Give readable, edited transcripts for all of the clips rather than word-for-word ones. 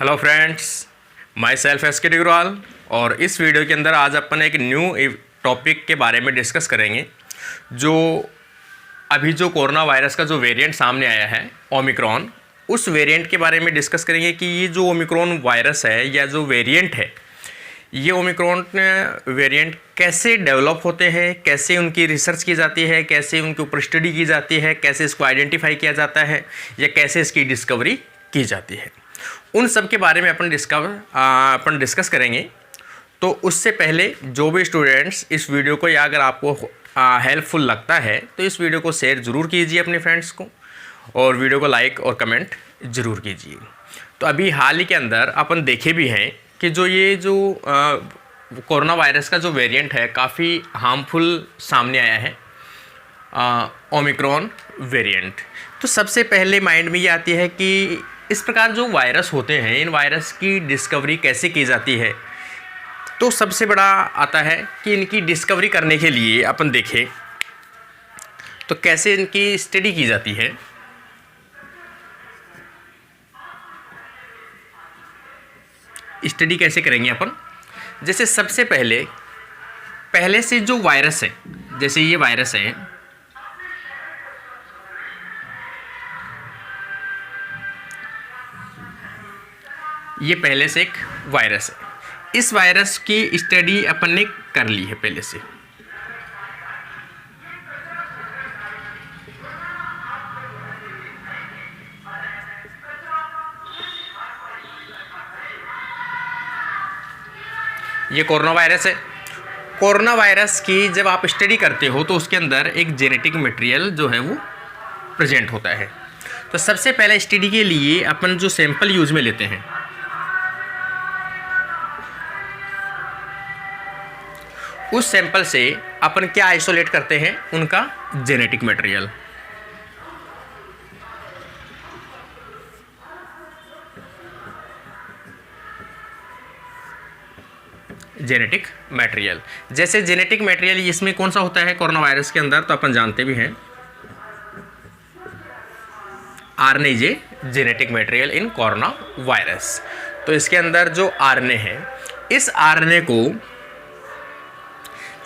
Hello friends, my self S के डिग्रवाल। और इस वीडियो के अंदर आज अपन एक न्यू टॉपिक के बारे में डिस्कस करेंगे। जो अभी जो कोरोना वायरस का जो वेरिएंट सामने आया है ओमिक्रॉन, उस वेरिएंट के बारे में डिस्कस करेंगे कि ये जो ओमिक्रॉन वायरस है या जो वेरिएंट है, ये ओमिक्रॉन वेरिएंट कैसे डेवलप होते हैं, कैसे उनकी रिसर्च की जाती है, कैसे उनके ऊपर स्टडी की जाती है, कैसे इसको आइडेंटिफाई किया जाता है या कैसे इसकी डिस्कवरी की जाती है, उन सब के बारे में अपन डिस्कस करेंगे। तो उससे पहले जो भी स्टूडेंट्स इस वीडियो को या अगर आपको हेल्पफुल लगता है तो इस वीडियो को शेयर ज़रूर कीजिए अपने फ्रेंड्स को, और वीडियो को लाइक और कमेंट ज़रूर कीजिए। तो अभी हाल ही के अंदर अपन देखे भी हैं कि जो कोरोना वायरस का जो वेरिएंट है काफ़ी हार्मफुल सामने आया है, ओमिक्रॉन वेरिएंट। तो सबसे पहले माइंड में ये आती है कि इस प्रकार जो वायरस होते हैं, इन वायरस की डिस्कवरी कैसे की जाती है। तो सबसे बड़ा आता है कि इनकी डिस्कवरी करने के लिए अपन देखें तो कैसे इनकी स्टडी की जाती है। स्टडी कैसे करेंगे अपन, जैसे सबसे पहले से जो वायरस है, जैसे ये वायरस है, ये पहले से एक वायरस है। इस वायरस की स्टडी अपन ने कर ली है पहले से। ये कोरोना वायरस है। कोरोना वायरस की जब आप स्टडी करते हो तो उसके अंदर एक जेनेटिक मटेरियल जो है वो प्रेजेंट होता है। तो सबसे पहले स्टडी के लिए अपन जो सैंपल यूज में लेते हैं, उस सैंपल से अपन क्या आइसोलेट करते हैं, उनका जेनेटिक मटेरियल। जेनेटिक मटेरियल, जैसे जेनेटिक मटेरियल इसमें कौन सा होता है कोरोना वायरस के अंदर, तो अपन जानते भी हैं RNA is a genetic material in corona virus. तो इसके अंदर जो आरएनए है, इस आरएनए को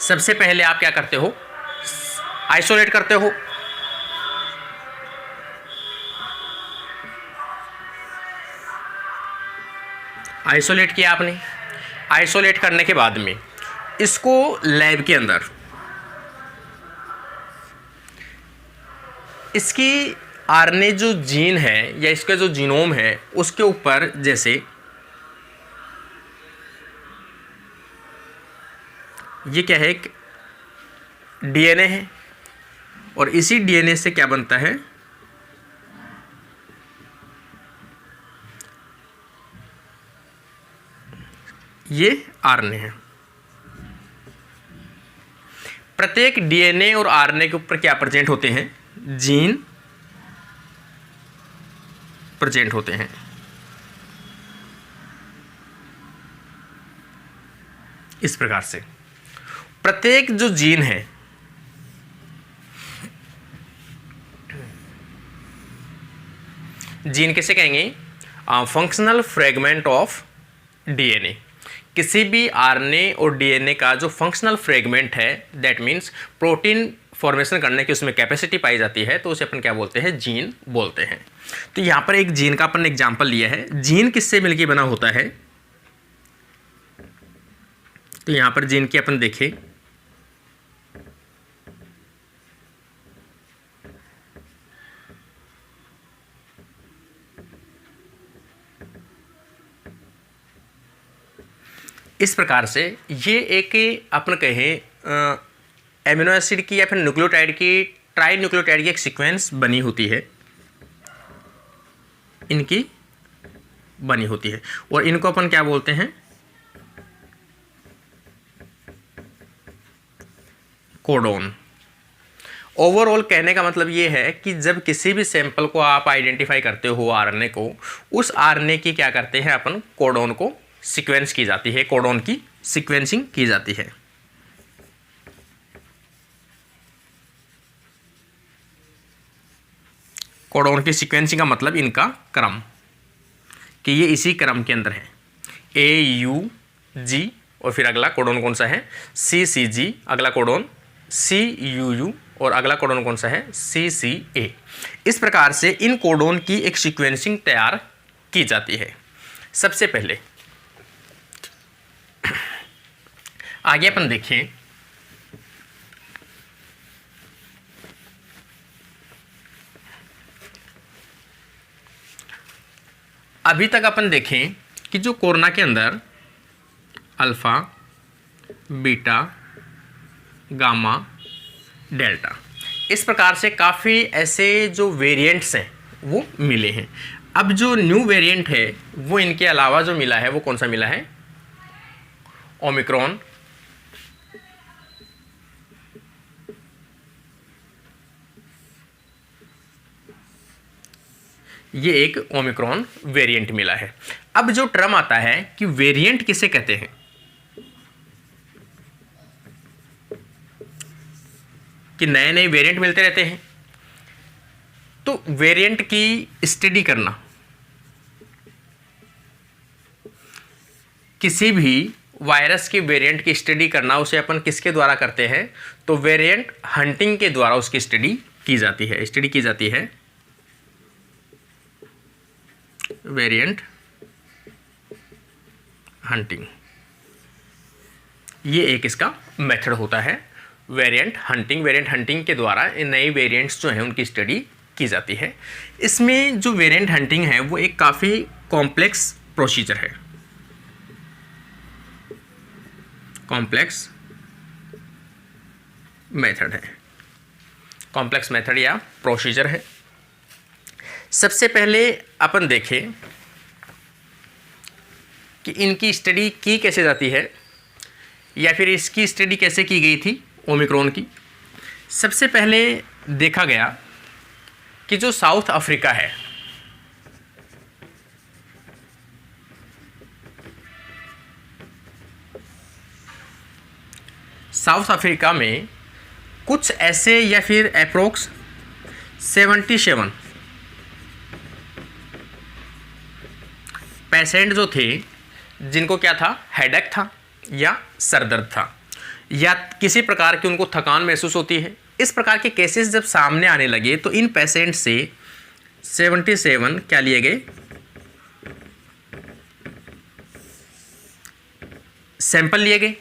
सबसे पहले आप क्या करते हो, आइसोलेट करते हो। आइसोलेट किया आपने। आइसोलेट करने के बाद में इसको लैब के अंदर इसकी आरएनए जो जीन है या इसका जो जीनोम है उसके ऊपर, जैसे ये क्या है, एक डीएनए है, और इसी डीएनए से क्या बनता है, ये आरएनए है। प्रत्येक डीएनए और आरएनए के ऊपर क्या प्रेजेंट होते हैं, जीन प्रेजेंट होते हैं। इस प्रकार से प्रत्येक जो जीन है, जीन किसे कहेंगे, फंक्शनल फ्रेगमेंट ऑफ डीएनए। किसी भी आरएनए और डीएनए का जो फंक्शनल फ्रेगमेंट है, दैट मीन्स प्रोटीन फॉर्मेशन करने की उसमें कैपेसिटी पाई जाती है, तो उसे अपन क्या बोलते हैं, जीन बोलते हैं। तो यहाँ पर एक जीन का अपन एग्जांपल लिया है। जीन किससे मिलकर बना होता है, तो यहाँ पर जीन की अपन देखें, इस प्रकार से ये एक अपन कहें एमिनो एसिड की या फिर न्यूक्लियोटाइड की, ट्राई न्यूक्लियोटाइड की एक सीक्वेंस बनी होती है, इनकी बनी होती है, और इनको अपन क्या बोलते हैं, कोडोन। ओवरऑल कहने का मतलब ये है कि जब किसी भी सैंपल को आप आइडेंटिफाई करते हो, आरएनए को, उस आरएनए की क्या करते हैं अपन, कोडोन को सीक्वेंस की जाती है, कोडोन की सीक्वेंसिंग की जाती है। कोडोन की सीक्वेंसिंग का मतलब इनका क्रम। कि ये इसी क्रम के अंदर है, AUG और फिर अगला कोडोन कौन सा है, CCG, अगला कोडोन CUU और अगला कोडोन कौन सा है, CCA। इस प्रकार से इन कोडोन की एक सीक्वेंसिंग तैयार की जाती है। सबसे पहले आगे अपन देखें, अभी तक अपन देखें कि जो कोरोना के अंदर अल्फा, बीटा, गामा, डेल्टा, इस प्रकार से काफ़ी ऐसे जो वेरिएंट्स हैं वो मिले हैं। अब जो न्यू वेरिएंट है वो इनके अलावा जो मिला है वो कौन सा मिला है, ओमिक्रॉन, ये एक ओमिक्रॉन वेरिएंट मिला है। अब जो टर्म आता है कि वेरिएंट किसे कहते हैं, कि नए नए वेरिएंट मिलते रहते हैं, तो वेरिएंट की स्टडी करना, किसी भी वायरस के वेरिएंट की स्टडी करना, उसे अपन किसके द्वारा करते हैं, तो वेरिएंट हंटिंग के द्वारा उसकी स्टडी की जाती है, वेरिएंट हंटिंग। ये एक इसका मेथड होता है, वेरिएंट हंटिंग के द्वारा इन नए वेरिएंट्स जो हैं उनकी स्टडी की जाती है। इसमें जो वेरिएंट हंटिंग है वो एक काफ़ी कॉम्प्लेक्स प्रोसीजर है, कॉम्प्लेक्स मेथड या प्रोसीजर है। सबसे पहले अपन देखें कि इनकी स्टडी की कैसे जाती है, या फिर इसकी स्टडी कैसे की गई थी ओमिक्रॉन की। सबसे पहले देखा गया कि जो साउथ अफ्रीका है, साउथ अफ्रीका में कुछ ऐसे या फिर अप्रोक्स 77 पेशेंट जो थे जिनको क्या था, हेडेक था या सरदर्द था या किसी प्रकार की उनको थकान महसूस होती है। इस प्रकार के केसेस जब सामने आने लगे तो इन पेशेंट से 77 क्या लिए गए, सैंपल लिए गए।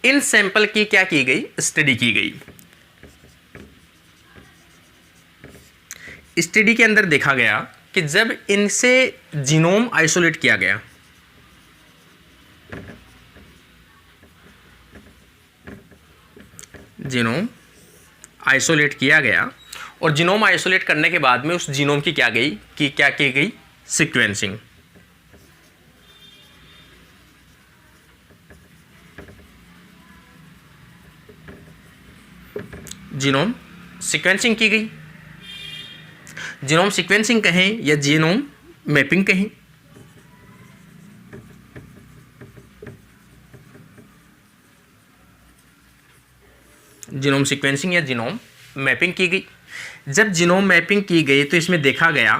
इन सैंपल की क्या की गई, स्टडी की गई। स्टडी के अंदर देखा गया कि जब इनसे जीनोम आइसोलेट किया गया, जीनोम आइसोलेट किया गया और जीनोम आइसोलेट करने के बाद में उस जीनोम की क्या की गई सीक्वेंसिंग। जीनोम सीक्वेंसिंग की गई। जीनोम सीक्वेंसिंग कहें या जीनोम मैपिंग कहें, जीनोम सीक्वेंसिंग या जीनोम मैपिंग की गई। जब जीनोम मैपिंग की गई तो इसमें देखा गया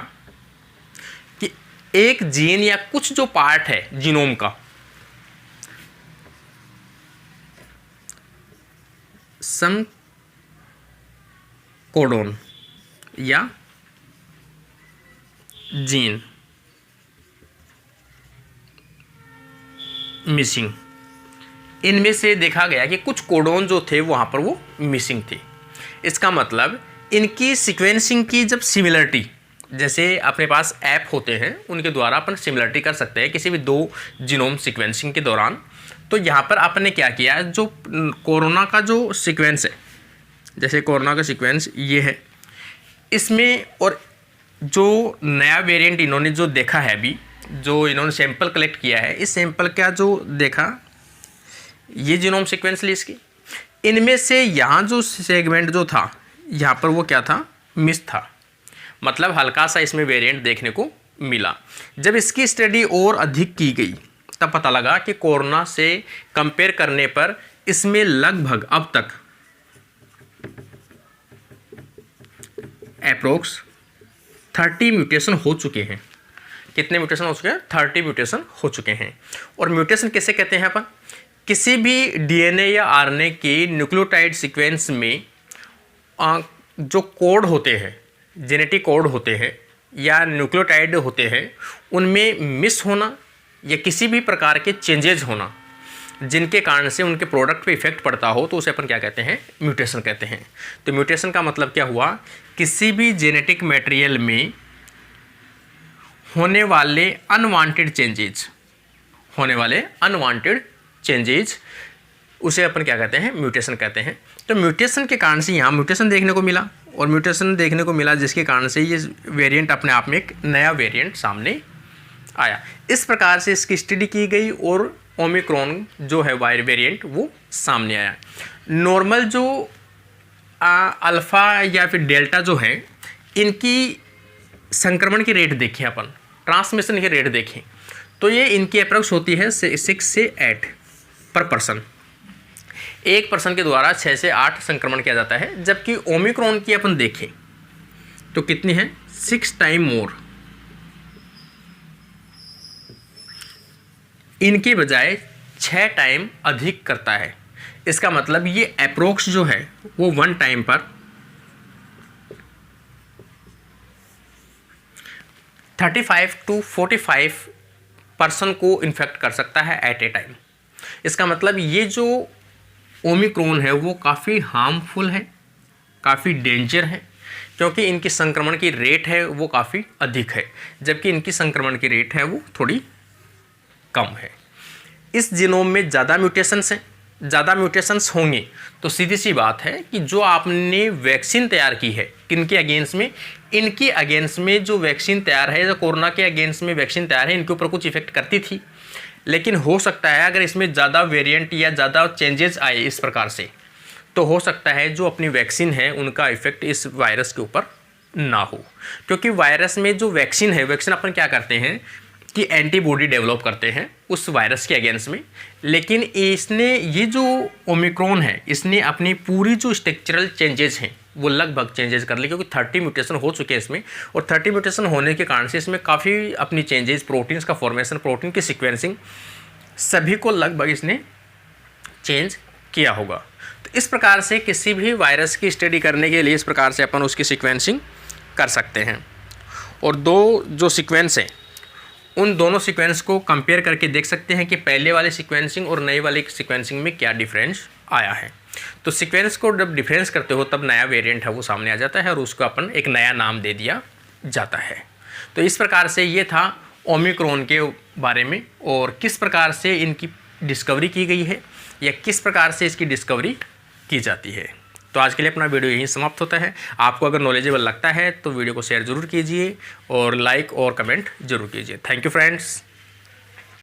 कि एक जीन या कुछ जो पार्ट है जीनोम का, सम कोडोन या जीन मिसिंग, इनमें से देखा गया कि कुछ कोडोन जो थे वहाँ पर वो मिसिंग थे। इसका मतलब इनकी सीक्वेंसिंग की जब सिमिलरिटी, जैसे अपने पास ऐप होते हैं उनके द्वारा अपन सिमिलरिटी कर सकते हैं किसी भी दो जीनोम सीक्वेंसिंग के दौरान। तो यहाँ पर आपने क्या किया, जो कोरोना का जो सीक्वेंस है, जैसे कोरोना का सीक्वेंस ये है, इसमें और जो नया वेरिएंट इन्होंने जो देखा है अभी, जो इन्होंने सैंपल कलेक्ट किया है, इस सैंपल का जो देखा ये जीनोम सीक्वेंस ली इसकी, इनमें से यहाँ जो सेगमेंट जो था यहाँ पर वो क्या था, मिस था। मतलब हल्का सा इसमें वेरिएंट देखने को मिला। जब इसकी स्टडी और अधिक की गई तब पता लगा कि कोरोना से कंपेयर करने पर इसमें लगभग अब तक अप्रोक्स 30 म्यूटेशन हो चुके हैं। कितने म्यूटेशन हो चुके हैं? 30 म्यूटेशन हो चुके हैं। और म्यूटेशन किसे कहते हैं अपन? किसी भी डीएनए या आरएनए के न्यूक्लियोटाइड सीक्वेंस में जो कोड होते हैं, जेनेटिक कोड होते हैं या न्यूक्लियोटाइड होते हैं, उनमें मिस होना या किसी भी प्रकार के चेंजेज होना जिनके कारण से उनके प्रोडक्ट पे इफेक्ट पड़ता हो, तो उसे अपन क्या कहते हैं? म्यूटेशन कहते हैं। तो म्यूटेशन का मतलब क्या हुआ? किसी भी जेनेटिक मटेरियल में होने वाले अनवांटेड चेंजेज उसे अपन क्या कहते हैं? म्यूटेशन कहते हैं। तो म्यूटेशन के कारण से यहाँ म्यूटेशन देखने को मिला, और म्यूटेशन देखने को मिला जिसके कारण से ये वेरिएंट अपने आप में एक नया वेरिएंट सामने आया। इस प्रकार से इसकी स्टडी की गई और ओमिक्रॉन जो है वेरिएंट वो सामने आया। नॉर्मल जो अल्फ़ा या फिर डेल्टा जो है, इनकी संक्रमण की रेट देखें अपन, ट्रांसमिशन की रेट देखें, तो ये इनकी अप्रोक्स होती है 6 से 8 पर पर्सन। एक पर्सन के द्वारा 6 से 8 संक्रमण किया जाता है, जबकि ओमिक्रॉन की अपन देखें तो कितनी है? 6 टाइम मोर। इनके बजाय 6 टाइम अधिक करता है। इसका मतलब ये अप्रोक्स जो है वो 1 टाइम पर 35 to 45 पर्सन को इन्फेक्ट कर सकता है एट ए टाइम। इसका मतलब ये जो ओमिक्रॉन है वो काफ़ी हार्मफुल है, काफ़ी डेंजर है, क्योंकि इनकी संक्रमण की रेट है वो काफ़ी अधिक है, जबकि इनकी संक्रमण की रेट है वो थोड़ी कम है। इस जीनोम में ज़्यादा म्यूटेशंस होंगे तो सीधी सी बात है कि जो आपने वैक्सीन तैयार की है, किनके अगेंस्ट में? इनके अगेंस्ट में जो वैक्सीन तैयार है, जो कोरोना के अगेंस्ट में वैक्सीन तैयार है, इनके ऊपर कुछ इफेक्ट करती थी। लेकिन हो सकता है अगर इसमें ज़्यादा वेरिएंट या ज़्यादा चेंजेस आए इस प्रकार से, तो हो सकता है जो अपनी वैक्सीन है उनका इफेक्ट इस वायरस के ऊपर ना हो। क्योंकि वायरस में जो वैक्सीन है, वैक्सीन अपन क्या करते हैं कि एंटीबॉडी डेवलप करते हैं उस वायरस के अगेंस्ट में। लेकिन इसने, ये जो ओमिक्रॉन है, इसने अपनी पूरी जो स्ट्रक्चरल चेंजेस हैं वो लगभग चेंजेस कर ली, क्योंकि 30 म्यूटेशन हो चुके हैं इसमें, और 30 म्यूटेशन होने के कारण से इसमें काफ़ी अपनी चेंजेस, प्रोटीन्स का फॉर्मेशन, प्रोटीन की सीक्वेंसिंग, सभी को लगभग इसने चेंज किया होगा। तो इस प्रकार से किसी भी वायरस की स्टडी करने के लिए इस प्रकार से अपन उसकी सीक्वेंसिंग कर सकते हैं। और दो जो सीक्वेंस हैं, उन दोनों सीक्वेंस को कंपेयर करके देख सकते हैं कि पहले वाले सीक्वेंसिंग और नई वाली सीक्वेंसिंग में क्या डिफरेंस आया है। तो सीक्वेंस को जब डिफरेंस करते हो तब नया वेरिएंट है वो सामने आ जाता है और उसको अपन एक नया नाम दे दिया जाता है। तो इस प्रकार से ये था ओमिक्रॉन के बारे में, और किस प्रकार से इनकी डिस्कवरी की गई है या किस प्रकार से इसकी डिस्कवरी की जाती है। तो आज के लिए अपना वीडियो यहीं समाप्त होता है। आपको अगर नॉलेजेबल लगता है तो वीडियो को शेयर ज़रूर कीजिए और लाइक और कमेंट ज़रूर कीजिए। Thank you friends.